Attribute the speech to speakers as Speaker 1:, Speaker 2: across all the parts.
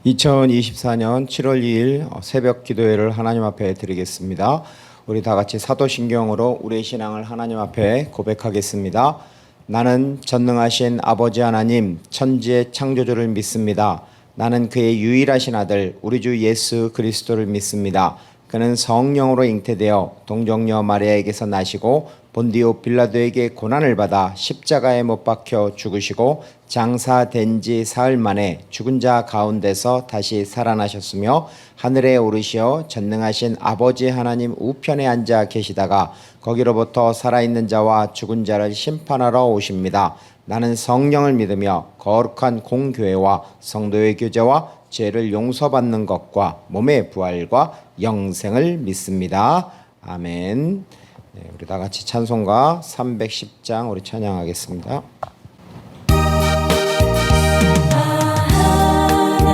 Speaker 1: 2024년 7월 2일 새벽 기도회를 하나님 앞에 드리겠습니다. 우리 다 같이 사도신경으로 우리의 신앙을 하나님 앞에 고백하겠습니다. 나는 전능하신 아버지 하나님 천지의 창조주를 믿습니다. 나는 그의 유일하신 아들 우리 주 예수 그리스도를 믿습니다. 그는 성령으로 잉태되어 동정녀 마리아에게서 나시고 본디오 빌라도에게 고난을 받아 십자가에 못 박혀 죽으시고 장사된 지 사흘 만에 죽은 자 가운데서 다시 살아나셨으며 하늘에 오르시어 전능하신 아버지 하나님 우편에 앉아 계시다가 거기로부터 살아있는 자와 죽은 자를 심판하러 오십니다. 나는 성령을 믿으며 거룩한 공교회와 성도의 교제와 죄를 용서받는 것과 몸의 부활과 영생을 믿습니다. 아멘. 네, 우리 다 같이 찬송가 310장 우리 찬양하겠습니다.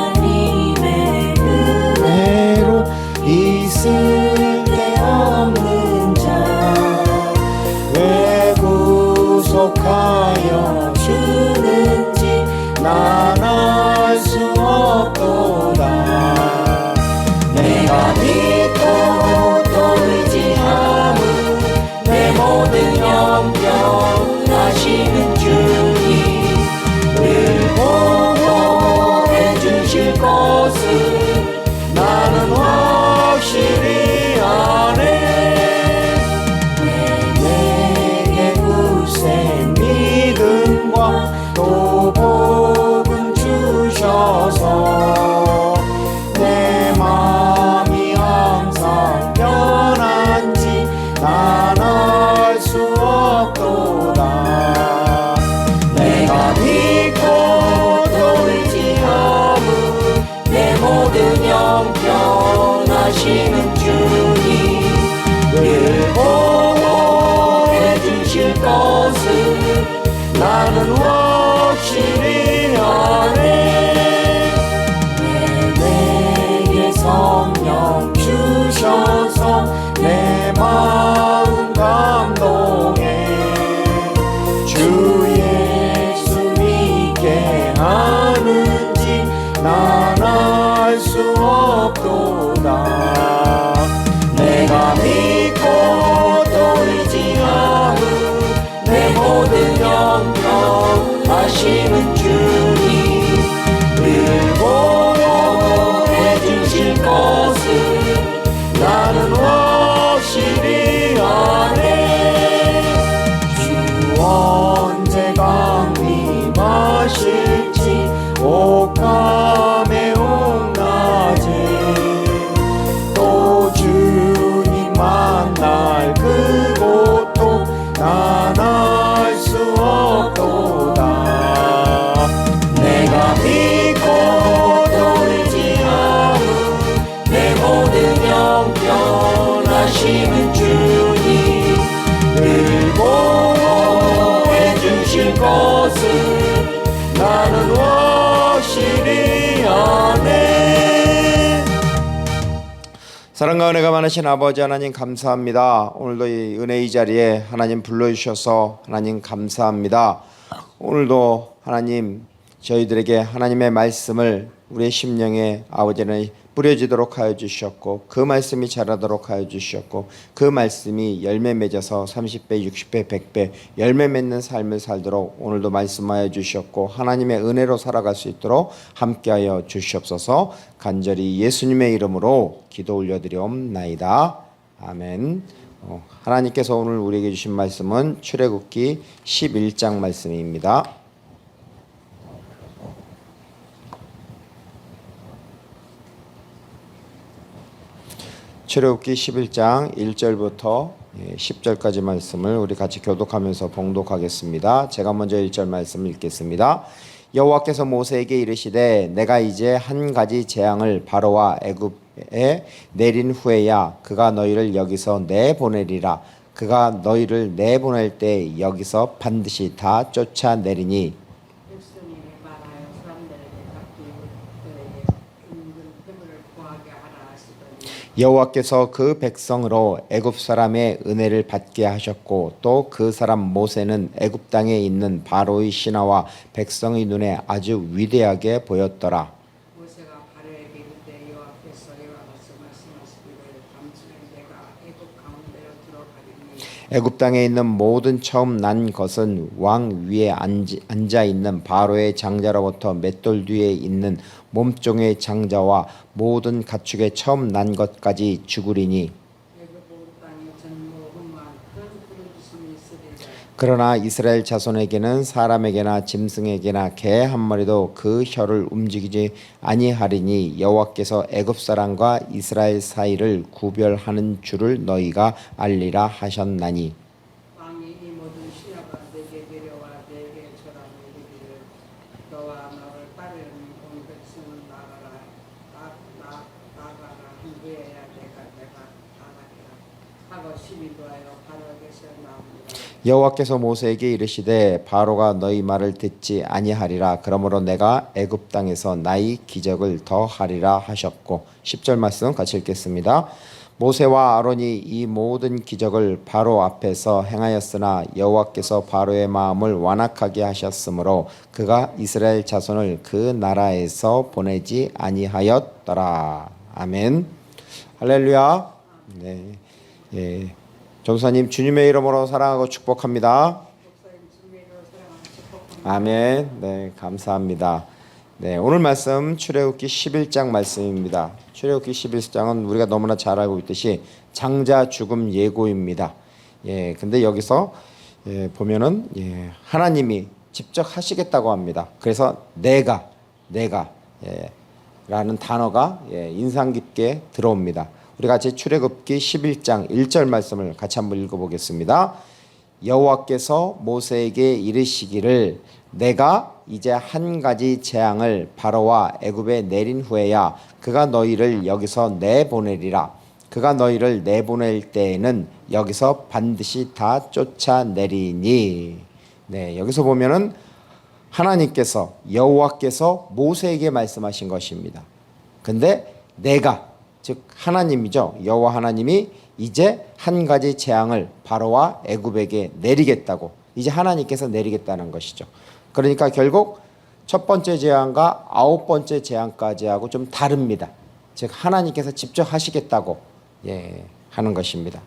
Speaker 1: 하나님의 은혜로 있을 데 없는 자 왜 구속하여 주는지 난 알 수 없도다. 내가 믿고 또 의지함은 내 모든 영병 하시는 주님 늘 보호해 주실 것을 나는 확실히 아네. 내게 굳센 믿음과 또 복음 주셔서 내 마음이 항상 편한지 난 알 수 없도다. 내가 믿고 또 의지함은 내 모든 영병 하시는 주님 늘 보호해 주실 것을 나는 확실히 아네. 내게 성령 주셔서 내 마음 감동해 주 예수 믿게 하는지 난 알 수 없도다. 내가 믿고 또 의지함은 내 모든 영병 하시는 주님 늘 보호해 주실 것을 나는 확실히 아네. 주 언제 강림하실지 옥함의 온낮에 또 주님 만날 그 고통 난 알 수 없도다. 내가 믿고 또 의지함은 내 모든 영병 하시는 주님 늘 보호해 주실 것을 나는 확실히 아네. 사랑과 은혜가 많으신 아버지 하나님 감사합니다. 오늘도 이 은혜의 자리에 하나님 불러주셔서 하나님 감사합니다. 오늘도 하나님 저희들에게 하나님의 말씀을 우리의 심령에 아버지는 뿌려지도록 하여 주셨고 그 말씀이 자라도록 하여 주셨고 그 말씀이 열매 맺어서 30배, 60배, 100배 열매 맺는 삶을 살도록 오늘도 말씀하여 주셨고 하나님의 은혜로 살아갈 수 있도록 함께하여 주시옵소서. 간절히 예수님의 이름으로 기도 올려드리옵나이다. 아멘. 하나님께서 오늘 우리에게 주신 말씀은 출애굽기 11장 말씀입니다. 출애굽기 11장 1절부터 10절까지 말씀을 우리 같이 교독하면서 봉독하겠습니다. 제가 먼저 1절 말씀을 읽겠습니다. 여호와께서 모세에게 이르시되 내가 이제 한 가지 재앙을 바로와 애굽에 내린 후에야 그가 너희를 여기서 내보내리라. 그가 너희를 내보낼 때 여기서 반드시 다 쫓아내리니 여호와께서 그 백성으로 애굽 사람의 은혜를 받게 하셨고 또 그 사람 모세는 애굽 땅에 있는 바로의 신하와 백성의 눈에 아주 위대하게 보였더라.
Speaker 2: 모세가 모세에게 이르되 여호와께서 이와 같이 말씀하시기를 밤중에 내가 애굽 가운데로 들어가리니
Speaker 1: 애굽 땅에 있는 모든 처음 난 것은 왕 위에 앉아 있는 바로의 장자로부터 맷돌 뒤에 있는 몸종의 장자와 모든 가축의 처음 난 것까지 죽으리니
Speaker 2: 애굽 온 땅에 전무 흠한 큰 부르짖음이 있으리라.
Speaker 1: 그러나 이스라엘 자손에게는 사람에게나 짐승에게나 개 한 마리도 그 혀를 움직이지 아니하리니 여호와께서 애굽 사람과 이스라엘 사이를 구별하는 줄을 너희가 알리라 하셨나니
Speaker 2: 왕이 이 모든 시야가 내게 내려와 내게 절하며 이르기를 너와 너를 따르는 온 백성은 나가라 한후에야 내가 나가리라 하고 시비도하여 바로에게서 나오니라.
Speaker 1: 여호와께서 모세에게 이르시되 바로가 너희 말을 듣지 아니하리라 그러므로 내가 애굽 땅에서 나의 기적을 더 하리라 하셨고 10절 말씀 같이 읽겠습니다. 모세와 아론이 이 모든 기적을 바로 앞에서 행하였으나 여호와께서 바로의 마음을 완악하게 하셨으므로 그가 이스라엘 자손을 그 나라에서 보내지 아니하였더라. 아멘. 할렐루야. 네. 예. 전사님 주님의 이름으로 사랑하고 축복합니다.
Speaker 2: 목사님 주님으로 사랑하는 축복합니다.
Speaker 1: 아멘. 네, 감사합니다. 네, 오늘 말씀 출애굽기 11장 말씀입니다. 출애굽기 11장은 우리가 너무나 잘 알고 있듯이 장자 죽음 예고입니다. 예, 근데 여기서 보면은 하나님이 직접 하시겠다고 합니다. 그래서 내가 라는 단어가 인상 깊게 들어옵니다. 우리 같이 출애굽기 11장 1절 말씀을 같이 한번 읽어보겠습니다. 여호와께서 모세에게 이르시기를 내가 이제 한 가지 재앙을 바로와 애굽에 내린 후에야 그가 너희를 여기서 내보내리라. 그가 너희를 내보낼 때에는 여기서 반드시 다 쫓아내리니. 네, 여기서 보면은 하나님께서 여호와께서 모세에게 말씀하신 것입니다. 근데 내가 즉 하나님이죠. 여호와 하나님이 이제 한 가지 재앙을 바로와 애굽에게 내리겠다고 이제 하나님께서 내리겠다는 것이죠. 그러니까 결국 첫 번째 재앙과 아홉 번째 재앙까지 하고 좀 다릅니다. 즉 하나님께서 직접 하시겠다고 하는 것입니다.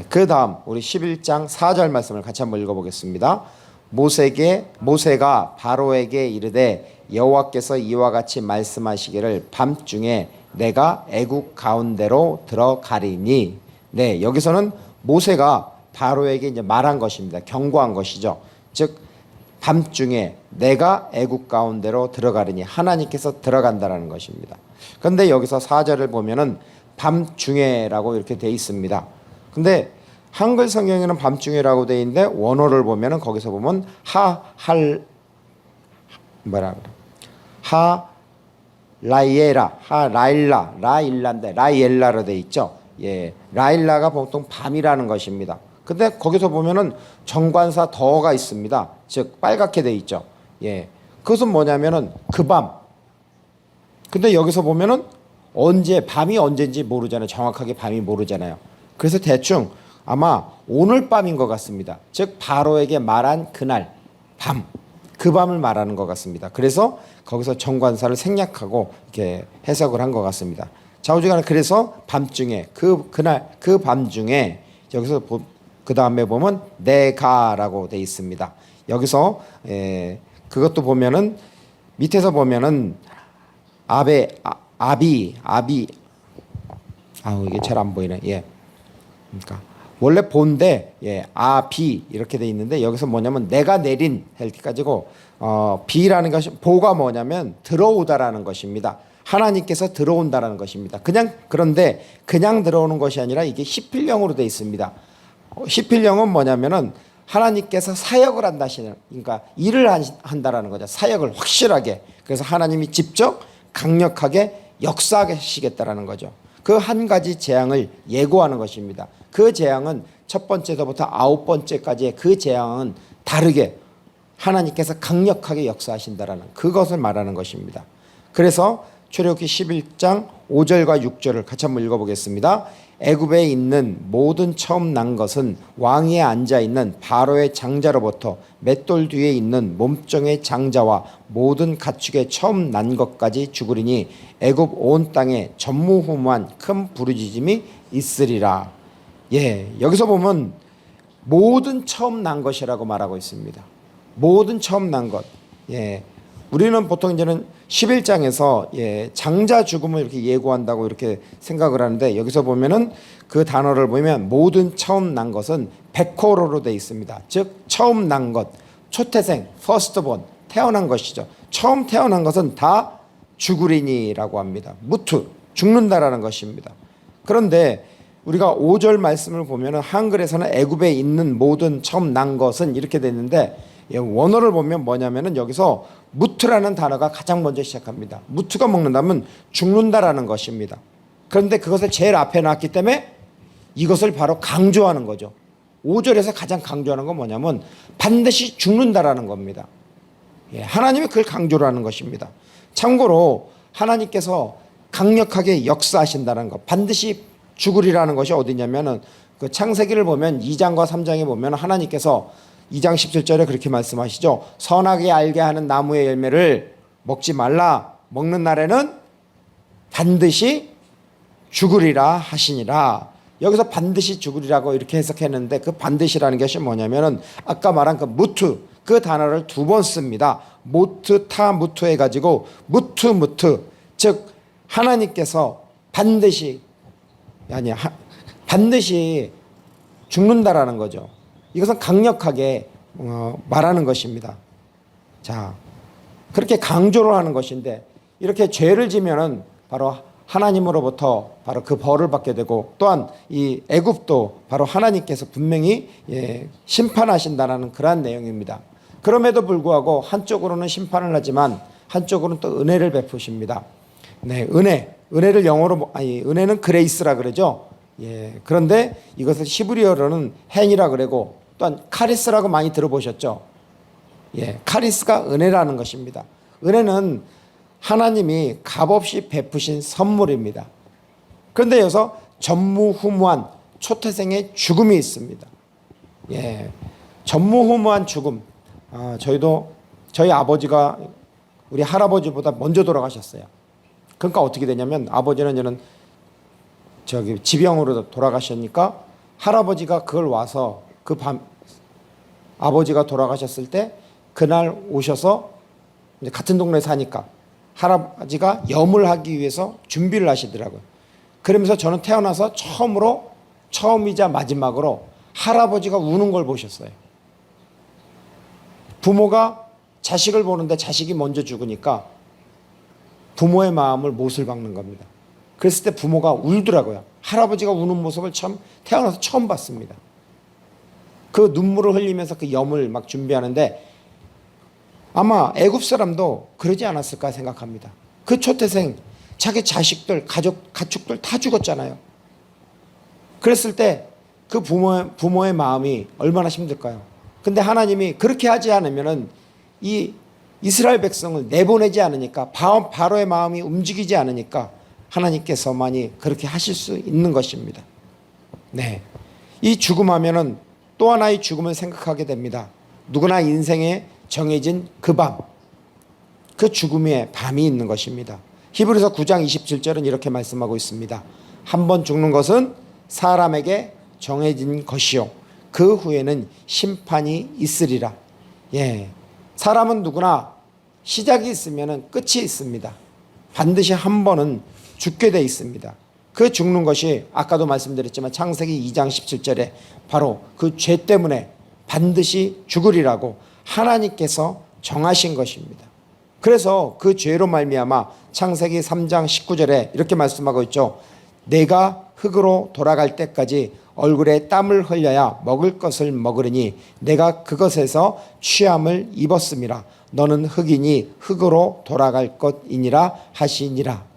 Speaker 1: 그 다음 우리 11장 4절 말씀을 같이 한번 읽어보겠습니다. 모세가 바로에게 이르되 여호와께서 이와 같이 말씀하시기를 밤중에 내가 애국 가운데로 들어가리니. 네, 여기서는 모세가 바로에게 이제 말한 것입니다. 경고한 것이죠. 즉 밤중에 내가 애국 가운데로 들어가리니 하나님께서 들어간다라는 것입니다. 그런데 여기서 4절을 보면은 밤중에라고 이렇게 돼 있습니다. 근데 한글 성경에는 밤중에라고 돼 있는데 원어를 보면은 거기서 보면 라일라로 돼 있죠. 라일라가 보통 밤이라는 것입니다. 근데 거기서 보면은 정관사 더가 있습니다. 즉 빨갛게 돼 있죠. 그것은 뭐냐면은 그 밤. 근데 여기서 보면은 밤이 언제인지 모르잖아요. 정확하게 밤이 모르잖아요. 그래서 대충 아마 오늘 밤인 것 같습니다. 즉 바로에게 말한 그날 밤, 그 밤을 말하는 것 같습니다. 그래서 거기서 정관사를 생략하고 이렇게 해석을 한 것 같습니다. 좌우지간에 그래서 밤중에 그날 그 밤중에 여기서 그 다음에 보면 내가라고 돼 있습니다. 여기서 그것도 보면은 밑에서 보면은 이게 잘 안 보이네. 그러니까 원래 본데 아비 이렇게 돼 있는데 여기서 뭐냐면 내가 내린 이렇게까지고 비라는 것이 보가 뭐냐면 들어오다라는 것입니다. 하나님께서 들어온다라는 것입니다. 그런데 그냥 들어오는 것이 아니라 이게 시필령으로 돼 있습니다. 시필령은 뭐냐면은 하나님께서 사역을 한다시는 그러니까 일을 한다라는 거죠. 사역을 확실하게. 그래서 하나님이 직접 강력하게 역사하시겠다라는 거죠. 그 한 가지 재앙을 예고하는 것입니다. 그 재앙은 첫 번째서부터 아홉 번째까지의 그 재앙은 다르게 하나님께서 강력하게 역사하신다라는 그것을 말하는 것입니다. 그래서 출애굽기 11장 5절과 6절을 같이 한번 읽어보겠습니다. 애굽에 있는 모든 처음 난 것은 왕위에 앉아있는 바로의 장자로부터 맷돌 뒤에 있는 몸종의 장자와 모든 가축의 처음 난 것까지 죽으리니 애굽 온 땅에 전무후무한 큰 부르짖음이 있으리라. 예, 여기서 보면 모든 처음 난 것이라고 말하고 있습니다. 모든 처음 난 것. 예. 우리는 보통 이제는 11장에서 장자 죽음을 이렇게 예고한다고 이렇게 생각을 하는데, 여기서 보면은 그 단어를 보면 모든 처음 난 것은 백호로로 되어 있습니다. 즉 처음 난 것, 초태생, 퍼스트본, 태어난 것이죠. 처음 태어난 것은 다 죽으리니라고 합니다. 무트, 죽는다라는 것입니다. 그런데 우리가 5절 말씀을 보면은 한글에서는 애굽에 있는 모든 처음 난 것은 이렇게 됐는데, 원어를 보면 뭐냐면은 여기서 무트라는 단어가 가장 먼저 시작합니다. 무트가 먹는다면 죽는다라는 것입니다. 그런데 그것을 제일 앞에 놨기 때문에 이것을 바로 강조하는 거죠. 5절에서 가장 강조하는 건 뭐냐면 반드시 죽는다라는 겁니다. 하나님이 그걸 강조를 하는 것입니다. 참고로 하나님께서 강력하게 역사하신다는 것, 반드시 죽으리라는 것이 어디냐면은 그 창세기를 보면 2장과 3장에 보면 하나님께서 2장 17절에 그렇게 말씀하시죠. 선하게 알게 하는 나무의 열매를 먹지 말라. 먹는 날에는 반드시 죽으리라 하시니라. 여기서 반드시 죽으리라고 이렇게 해석했는데, 그 반드시라는 것이 뭐냐면은 아까 말한 그 무트, 그 단어를 2번 씁니다. 모트 타 무트 해가지고 무트, 즉 하나님께서 반드시 반드시 죽는다라는 거죠. 이것은 강력하게 말하는 것입니다. 자, 그렇게 강조를 하는 것인데, 이렇게 죄를 지면은 바로 하나님으로부터 바로 그 벌을 받게 되고, 또한 이 애굽도 바로 하나님께서 분명히 심판하신다라는 그러한 내용입니다. 그럼에도 불구하고 한쪽으로는 심판을 하지만 한쪽으로는 또 은혜를 베푸십니다. 네, 은혜를 영어로 은혜는 그레이스라 그러죠. 그런데 이것을 히브리어로는 행이라 그러고, 또한 카리스라고 많이 들어보셨죠. 카리스가 은혜라는 것입니다. 은혜는 하나님이 값없이 베푸신 선물입니다. 그런데 여기서 전무후무한 초태생의 죽음이 있습니다. 전무후무한 죽음. 저희 아버지가 우리 할아버지보다 먼저 돌아가셨어요. 그러니까 어떻게 되냐면, 아버지는 저는 지병으로 돌아가셨으니까 할아버지가 그걸 와서 그 밤 아버지가 돌아가셨을 때 그날 오셔서 이제 같은 동네에 사니까 할아버지가 염을 하기 위해서 준비를 하시더라고요. 그러면서 저는 태어나서 처음이자 마지막으로 할아버지가 우는 걸 보셨어요. 부모가 자식을 보는데 자식이 먼저 죽으니까 부모의 마음을 못을 박는 겁니다. 그랬을 때 부모가 울더라고요. 할아버지가 우는 모습을 태어나서 처음 봤습니다. 그 눈물을 흘리면서 그 염을 막 준비하는데, 아마 애굽 사람도 그러지 않았을까 생각합니다. 그 초태생, 자기 자식들, 가축들 다 죽었잖아요. 그랬을 때 그 부모의 마음이 얼마나 힘들까요? 근데 하나님이 그렇게 하지 않으면은 이 이스라엘 백성을 내보내지 않으니까, 바로의 마음이 움직이지 않으니까 하나님께서만이 그렇게 하실 수 있는 것입니다. 네, 이 죽음하면은 또 하나의 죽음을 생각하게 됩니다. 누구나 인생에 정해진 그 밤, 그 죽음의 밤이 있는 것입니다. 히브리서 9장 27절은 이렇게 말씀하고 있습니다. 한 번 죽는 것은 사람에게 정해진 것이요, 그 후에는 심판이 있으리라. 사람은 누구나 시작이 있으면 끝이 있습니다. 반드시 한 번은 죽게 돼 있습니다. 그 죽는 것이 아까도 말씀드렸지만 창세기 2장 17절에 바로 그 죄 때문에 반드시 죽으리라고 하나님께서 정하신 것입니다. 그래서 그 죄로 말미암아 창세기 3장 19절에 이렇게 말씀하고 있죠. 내가 흙으로 돌아갈 때까지 얼굴에 땀을 흘려야 먹을 것을 먹으리니 내가 그것에서 취함을 입었음이라. 너는 흙이니 흙으로 돌아갈 것이니라 하시니라.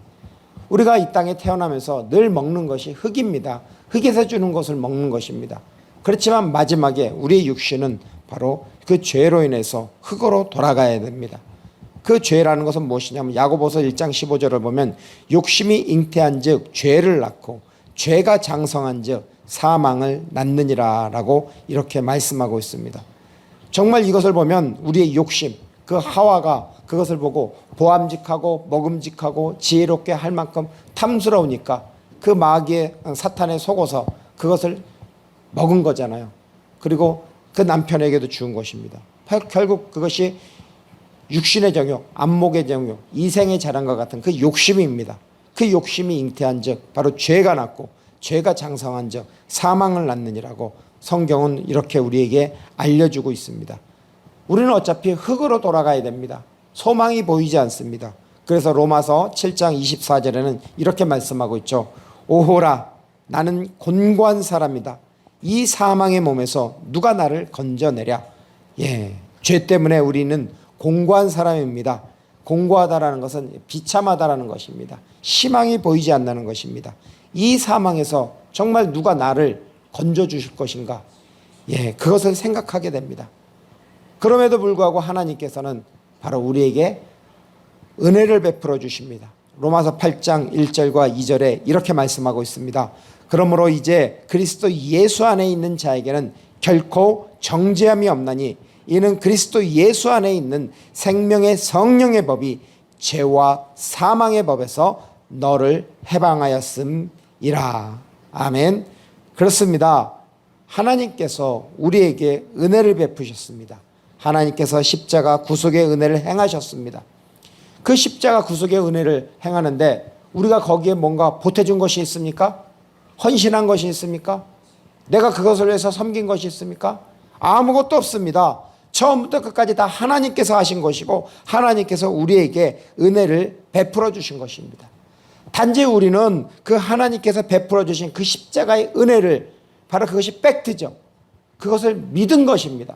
Speaker 1: 우리가 이 땅에 태어나면서 늘 먹는 것이 흙입니다. 흙에서 주는 것을 먹는 것입니다. 그렇지만 마지막에 우리의 육신은 바로 그 죄로 인해서 흙으로 돌아가야 됩니다. 그 죄라는 것은 무엇이냐면 야고보서 1장 15절을 보면 욕심이 잉태한즉 죄를 낳고 죄가 장성한즉 사망을 낳느니라 라고 이렇게 말씀하고 있습니다. 정말 이것을 보면 우리의 욕심, 그 하와가 그것을 보고 보암직하고 먹음직하고 지혜롭게 할 만큼 탐스러우니까 그 마귀의 사탄에 속어서 그것을 먹은 거잖아요. 그리고 그 남편에게도 주은 것입니다. 결국 그것이 육신의 정욕, 안목의 정욕, 이생의 자랑과 같은 그 욕심입니다. 그 욕심이 잉태한 즉 바로 죄가 났고 죄가 장성한 즉 사망을 낳느니라고 성경은 이렇게 우리에게 알려주고 있습니다. 우리는 어차피 흙으로 돌아가야 됩니다. 소망이 보이지 않습니다. 그래서 로마서 7장 24절에는 이렇게 말씀하고 있죠. 오호라 나는 곤고한 사람이다. 이 사망의 몸에서 누가 나를 건져내랴. 죄 때문에 우리는 공고한 사람입니다. 공고하다라는 것은 비참하다라는 것입니다. 희망이 보이지 않는 것입니다. 이 사망에서 정말 누가 나를 건져주실 것인가? 그것을 생각하게 됩니다. 그럼에도 불구하고 하나님께서는 바로 우리에게 은혜를 베풀어 주십니다. 로마서 8장 1절과 2절에 이렇게 말씀하고 있습니다. 그러므로 이제 그리스도 예수 안에 있는 자에게는 결코 정죄함이 없나니 이는 그리스도 예수 안에 있는 생명의 성령의 법이 죄와 사망의 법에서 너를 해방하였음이라. 아멘. 그렇습니다. 하나님께서 우리에게 은혜를 베푸셨습니다. 하나님께서 십자가 구속의 은혜를 행하셨습니다. 그 십자가 구속의 은혜를 행하는데 우리가 거기에 뭔가 보태준 것이 있습니까? 헌신한 것이 있습니까? 내가 그것을 위해서 섬긴 것이 있습니까? 아무것도 없습니다. 처음부터 끝까지 다 하나님께서 하신 것이고 하나님께서 우리에게 은혜를 베풀어 주신 것입니다. 단지 우리는 그 하나님께서 베풀어 주신 그 십자가의 은혜를 바로 그것이 팩트죠. 그것을 믿은 것입니다.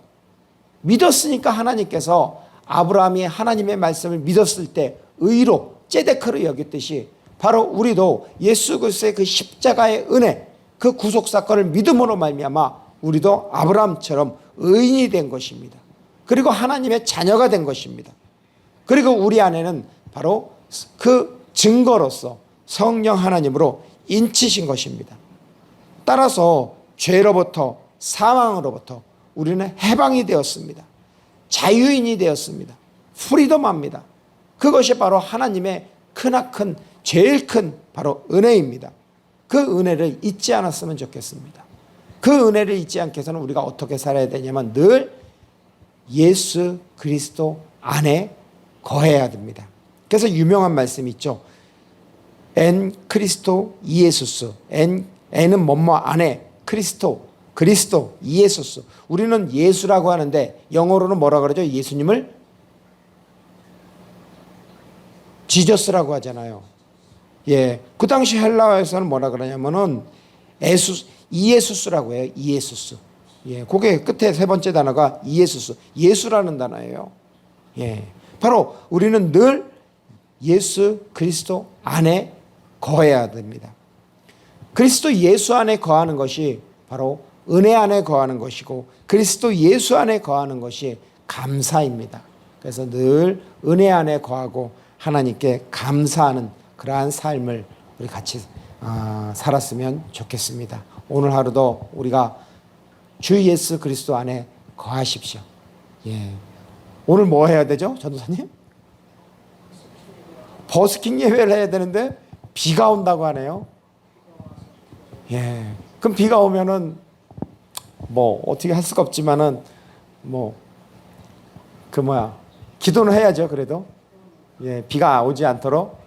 Speaker 1: 믿었으니까 하나님께서 아브라함이 하나님의 말씀을 믿었을 때 의로 ጼ데크를 여겼듯이 바로 우리도 예수 그리스도의 그 십자가의 은혜, 그 구속 사건을 믿음으로 말미암아 우리도 아브라함처럼 의인이 된 것입니다. 그리고 하나님의 자녀가 된 것입니다. 그리고 우리 안에는 바로 그 증거로서 성령 하나님으로 인치신 것입니다. 따라서 죄로부터 사망으로부터 우리는 해방이 되었습니다. 자유인이 되었습니다. 프리덤합니다. 그것이 바로 하나님의 크나큰 제일 큰 바로 은혜입니다. 그 은혜를 잊지 않았으면 좋겠습니다. 그 은혜를 잊지 않기 위해서는 우리가 어떻게 살아야 되냐면 늘 예수 그리스도 안에 거해야 됩니다. 그래서 유명한 말씀이 있죠. 엔 크리스토 이에수스. 엔은 뭐뭐 안에 그리스도 이에수스. 우리는 예수라고 하는데 영어로는 뭐라 그러죠? 예수님을 지저스라고 하잖아요. 그 당시 헬라어에서는 뭐라 그러냐면은 이에수스라고 해요. 이에수스. 그게 끝에 세 번째 단어가 이에수스. 예수라는 단어예요. 바로 우리는 늘 예수 그리스도 안에 거해야 됩니다. 그리스도 예수 안에 거하는 것이 바로 은혜 안에 거하는 것이고 그리스도 예수 안에 거하는 것이 감사입니다. 그래서 늘 은혜 안에 거하고 하나님께 감사하는 그러한 삶을 우리 같이 살았으면 좋겠습니다. 오늘 하루도 우리가 주 예수 그리스도 안에 거하십시오. 오늘 뭐 해야 되죠, 전도사님? 버스킹 예배를 해야 되는데 비가 온다고 하네요. 그럼 비가 오면은 뭐 어떻게 할 수가 없지만은 기도는 해야죠. 그래도 비가 오지 않도록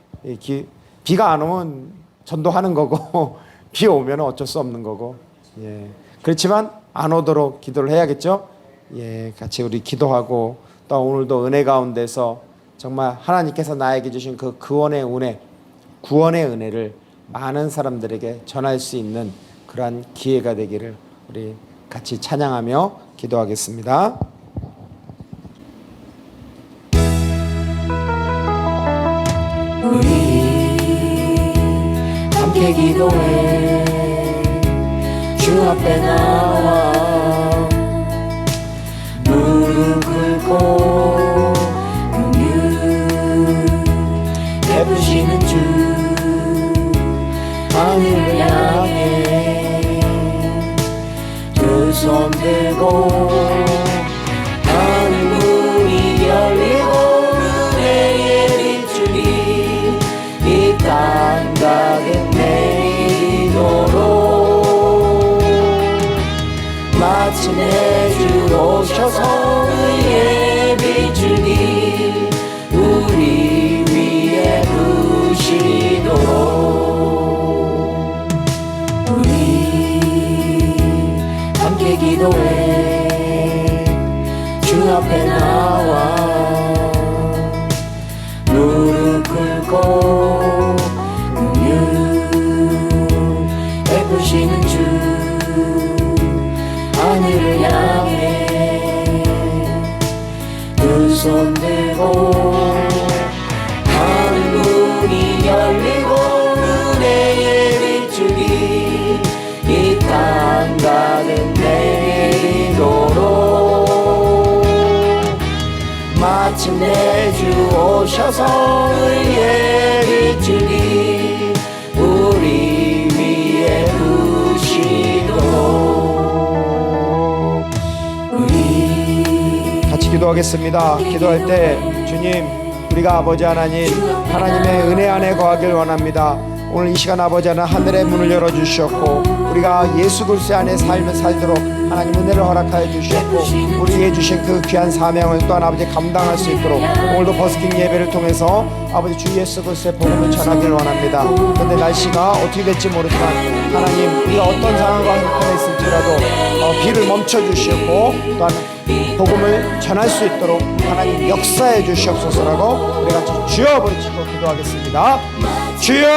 Speaker 1: 비가 안 오면 전도하는 거고 비 오면 어쩔 수 없는 거고 그렇지만 안 오도록 기도를 해야겠죠. 같이 우리 기도하고 또 오늘도 은혜 가운데서 정말 하나님께서 나에게 주신 그 구원의 은혜를 많은 사람들에게 전할 수 있는 그러한 기회가 되기를 우리 같이 찬양하며 기도하겠습니다.
Speaker 3: 우리 함께 기도해 주 앞에 나와 무릎 꿇고 긍휼 하늘을 향해 두 손 들고 하늘 문이 열리고 은혜의 빛줄이 이 땅 가득 내리도록 마침내 주 오셔서 의의 빛줄이 우리 위에 부시도록 우리 함께 기도해 주 앞에 나와 무릎 꿇고 긍휼 베푸시는 주 하늘을 향해 두 손 들고 하늘 문이 열리고 은혜의 빛줄이 이 땅 가득 내리도록 마침내 주 오셔서 의의 빛줄이 우리 위에 부시도록 우리
Speaker 1: 같이 기도하겠습니다. 기도할 때 주님, 우리가 아버지 하나님의 은혜 안에 거하길 원합니다. 오늘 이 시간 아버지 하나님 하늘의 문을 열어주셨고 우리가 예수 그리스도 안에 삶을 살도록 하나님 은혜를 허락하여 주셨고 우리에게 주신 그 귀한 사명을 또한 아버지 감당할 수 있도록 오늘도 버스킹 예배를 통해서 아버지 주 예수 그리스도의 복음을 전하길 원합니다. 그런데 날씨가 어떻게 될지 모르지만 하나님 우리가 어떤 상황과 형편에 있을지라도 비를 멈춰주시고 또한 복음을 전할 수 있도록 하나님 역사해 주시옵소서라고 우리 같이 주여 부르짖고 기도하겠습니다. 주여!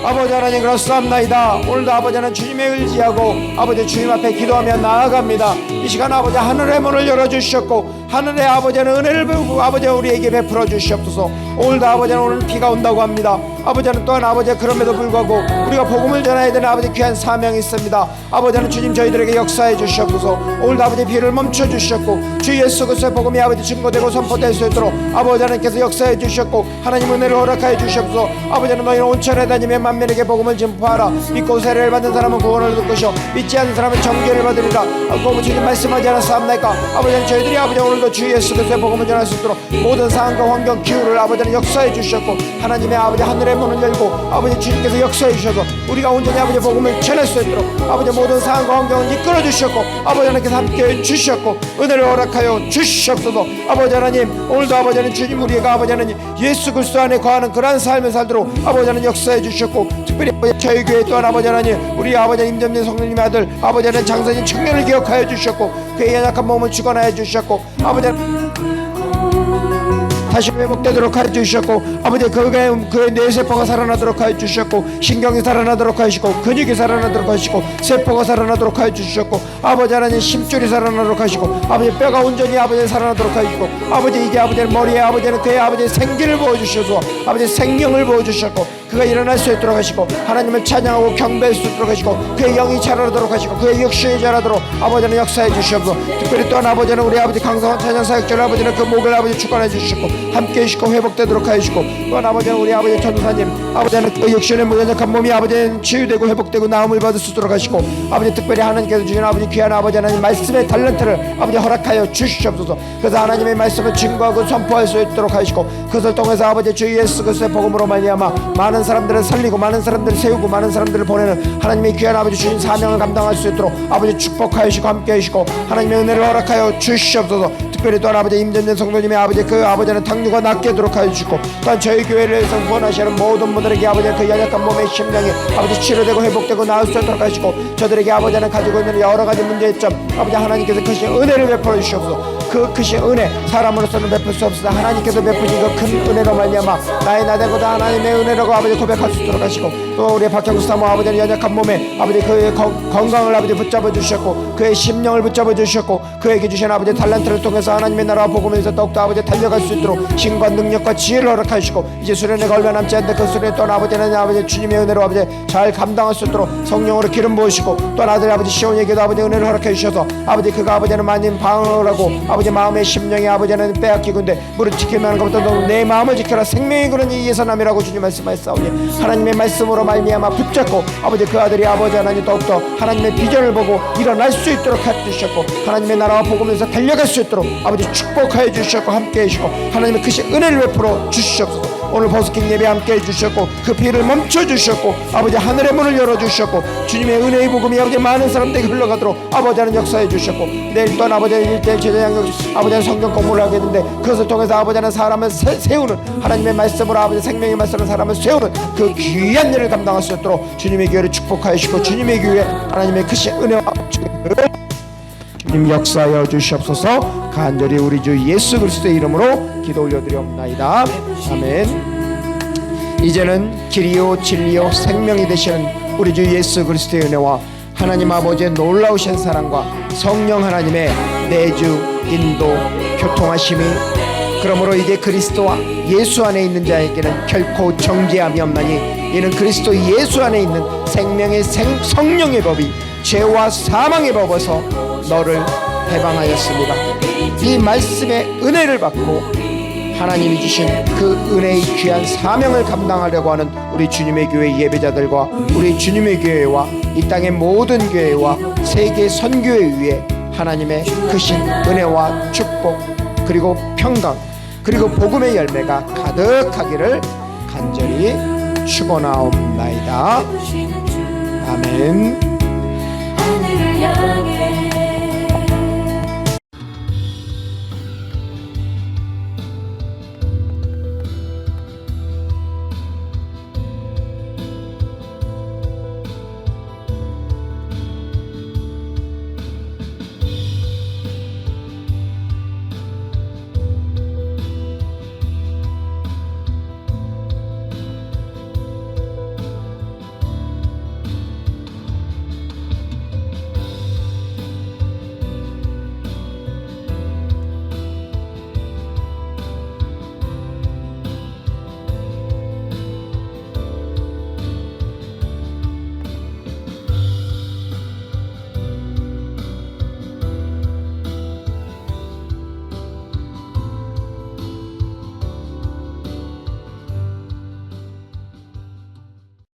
Speaker 1: 아버지 하나님 그렇사옵나이다. 오늘도 아버지 하나님 주님의 의지하고 아버지 주님 앞에 기도하며 나아갑니다. 이 시간 아버지 하늘의 문을 열어주셨고 하늘의 아버지 하나님 은혜를 베푸고 아버지 우리에게 베풀어 주시옵소서. 오늘도 아버지 하나님 오늘 비가 온다고 합니다. 아버지 하나님 또한 아버지 그럼에도 불구하고 우리가 복음을 전해야 되는 아버지 귀한 사명이 있습니다. 아버지 하나님 주님 저희들에게 역사해 주시옵소서. 오늘도 아버지 비를 멈춰 주셨고 주 예수 그리스도의 복음이 아버지 증거되고 선포될 수 있도록 아버지 하나님께서 역사해 주셨고 하나님 은혜를 허락하여 주시옵소서. 아버지 하나님 너희는 온천에 다니며 만민에게 복음을 전파하라. 믿고 세례를 받는 사람은 구원을 얻을 것이요 믿지 않는 사람은 정죄를 받으리라. 아버지 주님 말씀하지 않았사옵나이까. 아버지 하나님 저희들이 아버지 오늘도 주 예수 그리스도의 복음을 전할 수 있도록 모든 상황과 환경 기후를 아버지 하나님 역사해 주셨고 하나님의 아버지 하늘의 문을 열고 아버지 주님께서 역사해 주셔서 우리가 온전히 아버지 복음을 전할 수 있도록 아버지 모든 상황과 환경을 이끌어 주셨고 아버지 하나님께서 함께해 주셨고 은혜를 허락하여 주시옵소서. 아버지 하나님 오늘도 아버지 하나님 주님 우리가 아버지 하나님 예수 그리스도 안에 거하는 그러한 삶을 살도록 아버지 하나님 역사해 주셨고 특별히 저희 교회 또한 아버지 하나님 우리 아버지 임점진 성령님의 아들 아버지 하나님 장사진 청년을 기억하여 주셨고 그의 연약한 몸을 주관하여 주셨고 아버지 하나님 다시 회복되도록 하여 주셨고 아버지 그의 뇌세포가 살아나도록 하여 주셨고 신경이 살아나도록 하시고 근육이 살아나도록 하시고 세포가 살아나도록 하여 주셨고 아버지 하나님 심줄이 살아나도록 하시고 아버지 뼈가 온전히 아버지 살아나도록 하시고 아버지 이제 아버지 머리에 아버지는 그의 아버지 생기를 부어주셔서 아버지 생명을 부어주셨고 그가 일어날 수 있도록 하시고 하나님을 찬양하고 경배할 수 있도록 하시고 그의 영이 자라도록 하시고 그의 육신이 자라도록 아버지는 역사해 주시옵소서. 특별히 또한 아버지는 우리 아버지 강성원 찬양사역절 아버지는 그 목을 아버지 주관해 주시고 함께 해주시고 회복되도록 하시고 또한 아버지는 우리 아버지 전도사님 아버지는 그 육신의 무연약한 몸이 아버지는 치유되고 회복되고 나음을 받을 수 있도록 하시고 아버지 특별히 하나님께서 주신 아버지 귀한 아버지 하나님 말씀의 탤런트를 아버지 허락하여 주시옵소서. 그래서 하나님의 말씀을 증거하고 선포할 수 있도록 하시고 그것을 통해서 아버지 주 예수 그리스도의 복음으로 말미암아 많은 사람들을 살리고 많은 사람들을 세우고 많은 사람들을 보내는 하나님의 귀한 아버지 주신 사명을 감당할 수 있도록 아버지 축복하시고 함께 하시고 하나님의 은혜를 허락하여 주시옵소서. 특별히 또한 아버지 임전전 성도님의 아버지 그 아버지는 당뇨가 낫게 하도록 하여 주시고 또한 저희 교회를 위해서 후원하시는 모든 분들에게 아버지 그 연약한 몸의 심령이 아버지 치료되고 회복되고 나을 수 있도록 하시고 저들에게 아버지는 가지고 있는 여러 가지 문제점 아버지 하나님께서 크신 은혜를 베풀어 주시옵소서. 그 크신 은혜 사람으로서는 베풀 수 없으나 하나님께서 베푸신 그 큰 은혜로 말미암아 나의 나대보다 하나님의 은혜라고 아버지 고백할 수 있도록 하시고 또 우리 박형수 사모 아버지는 연약한 몸에 아버지 그의 건강을 아버지 붙잡아 주셨고 그의 심령을 붙잡아 주셨고 그에게 주신 아버지 탤런트를 통해서 하나님의 나라와 복음에서 더욱더 아버지 달려갈 수 있도록 신과 능력과 지혜를 허락하시고 이제 수련에 걸려 남지 않는 그 수련에 또한 아버지는 아버지 주님의 은혜로 아버지 잘 감당할 수 있도록 성령으로 기름 부으시고 또 아들 아버지 시온에게도 아버지 은혜를 허락해 주셔서 아버지 그가 아버지는 많은 방언을 하고 아버지 아버지 마음의 심령이 아버지 하나님 빼앗기고 있는데 무릇 지키면 하는 것보다 너무 내 마음을 지켜라 생명이 그러니 예선함이라고 주님 말씀하셨사오니 하나님의 말씀으로 말미암아 붙잡고 아버지 그 아들이 아버지 하나님 더욱더 하나님의 비전을 보고 일어날 수 있도록 해주셨고 하나님의 나라와 복음에서 달려갈 수 있도록 아버지 축복하여 주셨고 함께 해주시고 하나님의 크신 은혜를 베풀어 주시옵소서. 오늘 버스킹 예배 함께 해주셨고 그 비를 멈춰주셨고 아버지 하늘의 문을 열어주셨고 주님의 은혜의 복음이 아버지 많은 사람들에게 흘러가도록 아버지 하는 역사해 주셨고 내일 또한 아버지 1대1 제자양육 아버지 하는 성경 공부를 하게 되는데 그것을 통해서 아버지 하는 사람을 세우는 하나님의 말씀으로 아버지 생명의 말씀으로 사람을 세우는 그 귀한 일을 감당할 수 있도록 주님의 교회를 축복하여 주시고 주님의 교회 하나님의 크신 은혜와 주님 역사하여 주시옵소서. 간절히 우리 주 예수 그리스도의 이름으로 기도 올려드리옵나이다. 아멘. 이제는 길이요 진리요 생명이 되시는 우리 주 예수 그리스도의 은혜와 하나님 아버지의 놀라우신 사랑과 성령 하나님의 내주 인도 교통하심이 그러므로 이제 그리스도와 예수 안에 있는 자에게는 결코 정죄함이 없나니 이는 그리스도 예수 안에 있는 생명의 성령의 법이 죄와 사망의 법에서 너를 해방하였습니다. 이 말씀의 은혜를 받고 하나님이 주신 그 은혜의 귀한 사명을 감당하려고 하는 우리 주님의 교회 예배자들과 우리 주님의 교회와 이 땅의 모든 교회와 세계 선교회 위에 하나님의 크신 은혜와 축복 그리고 평강 그리고 복음의 열매가 가득하기를 간절히 축원하옵나이다. 아멘.
Speaker 3: 하늘을 향해